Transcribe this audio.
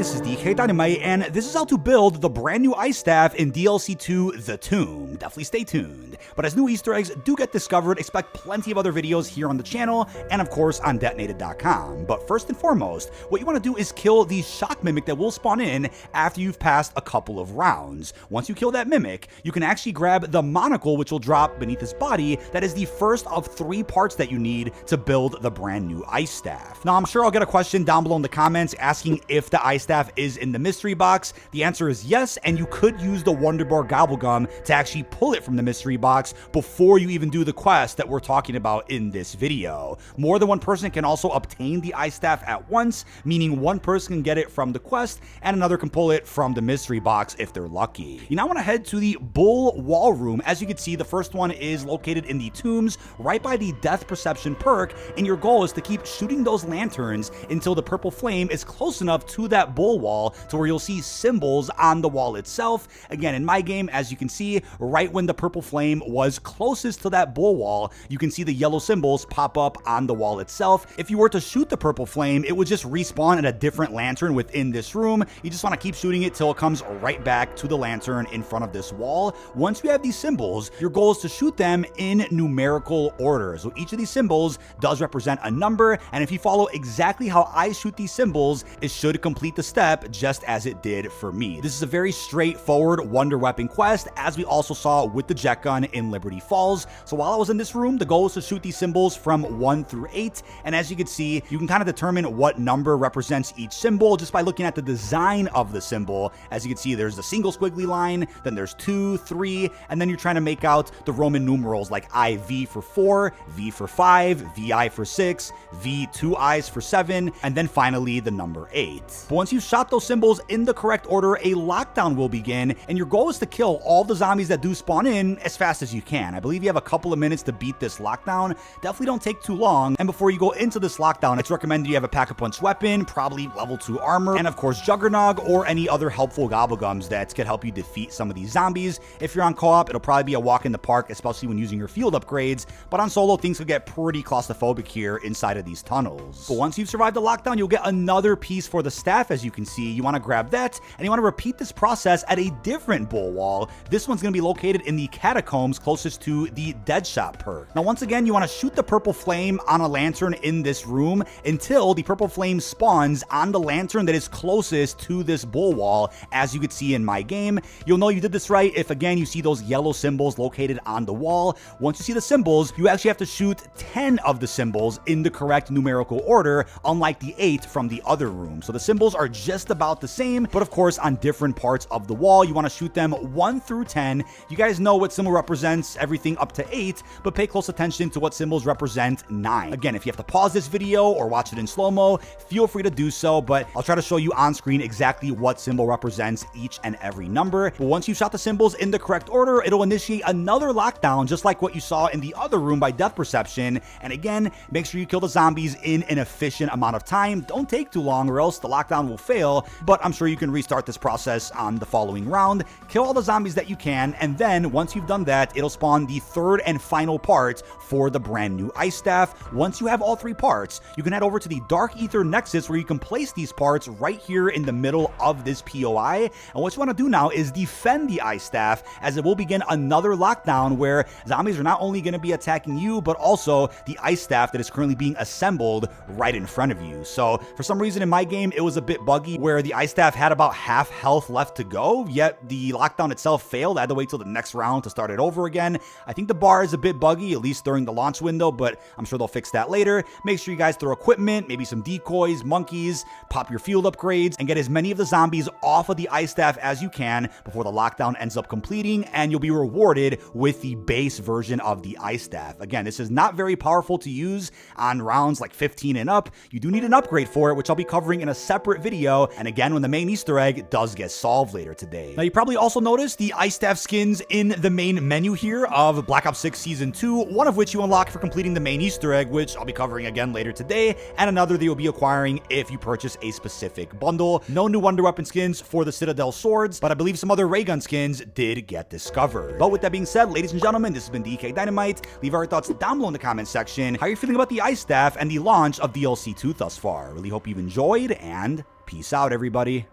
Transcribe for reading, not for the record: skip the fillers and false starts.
this is dkdynamite, and this is how to build the brand new ice staff in DLC 2 The Tomb. Definitely stay tuned. But as new Easter eggs do get discovered, expect plenty of other videos here on the channel, and of course on detonated.com. But first and foremost, what you want to do is kill the shock mimic that will spawn in after you've passed a couple of rounds. Once you kill that mimic, you can actually grab the monocle, which will drop beneath his body. That is the first of 3 parts that you need to build the brand new ice staff. Now, I'm sure I'll get a question down below in the comments asking if the ice staff is in the mystery box. The answer is yes, and you could use the Wonder Bar Gobblegum to actually pull it from the mystery box before you even do the quest that we're talking about in this video. More than one person can also obtain the ice staff at once, meaning one person can get it from the quest and another can pull it from the mystery box if they're lucky. You now want to head to the Bull Wall Room. As you can see, the first one is located in the tombs right by the Death Perception perk, and your goal is to keep shooting those lanterns until the purple flame is close enough to that bull wall to where you'll see symbols on the wall itself. Again, in my game, as you can see, right when the purple flame was closest to that bull wall, you can see the yellow symbols pop up on the wall itself. If you were to shoot the purple flame, it would just respawn at a different lantern within this room. You just want to keep shooting it till it comes right back to the lantern in front of this wall. Once you have these symbols, your goal is to shoot them in numerical order. So each of these symbols does represent a number, and if you follow exactly how I shoot these symbols, it should complete the step just as it did for me. This is a very straightforward wonder weapon quest, as we also saw with the jet gun in Liberty Falls. So while I was in this room, the goal was to shoot these symbols from 1 through 8, and as you can see, you can kind of determine what number represents each symbol just by looking at the design of the symbol. As you can see, there's a single squiggly line, then there's 2, 3, and then you're trying to make out the Roman numerals like IV for 4, V for 5, VI for 6, V 2 I's for 7, and then finally the number 8. But once you've shot those symbols in the correct order, a lockdown will begin, and your goal is to kill all the zombies that do spawn in as fast as you can. I believe you have a couple of minutes to beat this lockdown. Definitely don't take too long, and before you go into this lockdown, it's recommended you have a pack-a-punch weapon, probably level 2 armor, and of course Juggernog or any other helpful gobblegums that could help you defeat some of these zombies. If you're on co-op, it'll probably be a walk in the park, especially when using your field upgrades, but on solo, things could get pretty claustrophobic here inside of these tunnels. But once you've survived the lockdown, you'll get another piece for the staff. As you can see, you want to grab that, and you want to repeat this process at a different bull wall. This one's going to be located in the catacombs closest to the Deadshot perk. Now, once again, you want to shoot the purple flame on a lantern in this room until the purple flame spawns on the lantern that is closest to this bull wall. As you can see in my game, you'll know you did this right if, again, you see those yellow symbols located on the wall. Once you see the symbols, you actually have to shoot 10 of the symbols in the correct numerical order, unlike the 8 from the other room. So the symbols are just about the same, but of course on different parts of the wall. You want to shoot them 1 through 10. You guys know what symbol represents everything up to 8, but pay close attention to what symbols represent 9. Again, if you have to pause this video or watch it in slow-mo, feel free to do so, but I'll try to show you on screen exactly what symbol represents each and every number. But once you've shot the symbols in the correct order, it'll initiate another lockdown, just like what you saw in the other room by Death Perception. And again, make sure you kill the zombies in an efficient amount of time. Don't take too long or else the lockdown will fail, but I'm sure you can restart this process on the following round. Kill all the zombies that you can, and then once you've done that, it'll spawn the third and final part for the brand new ice staff. Once you have all 3 parts, you can head over to the Dark Ether Nexus where you can place these parts right here in the middle of this POI. And what you want to do now is defend the ice staff, as it will begin another lockdown where zombies are not only going to be attacking you, but also the ice staff that is currently being assembled right in front of you. So for some reason in my game, it was a bit buggy where the ice staff had about half health left to go, yet the lockdown itself failed. I had to wait till the next round to start it over again. I think the bar is a bit buggy, at least during the launch window, but I'm sure they'll fix that later. Make sure you guys throw equipment, maybe some decoys, monkeys, pop your field upgrades, and get as many of the zombies off of the ice staff as you can before the lockdown ends up completing, and you'll be rewarded with the base version of the ice staff. Again, this is not very powerful to use on rounds like 15 and up. You do need an upgrade for it, which I'll be covering in a separate video, and again when the main Easter egg does get solved later today. Now, you probably also noticed the ice staff skins in the main menu here of Black Ops 6 Season 2, one of which you unlock for completing the main Easter egg, which I'll be covering again later today, and another that you'll be acquiring if you purchase a specific bundle. No new Wonder Weapon skins for the Citadel swords, but I believe some other ray gun skins did get discovered. But with that being said, ladies and gentlemen, this has been dkdynamite. Leave our thoughts down below in the comment section. How are you feeling about the ice staff and the launch of DLC 2 thus far? Really hope you've enjoyed, and peace out, everybody.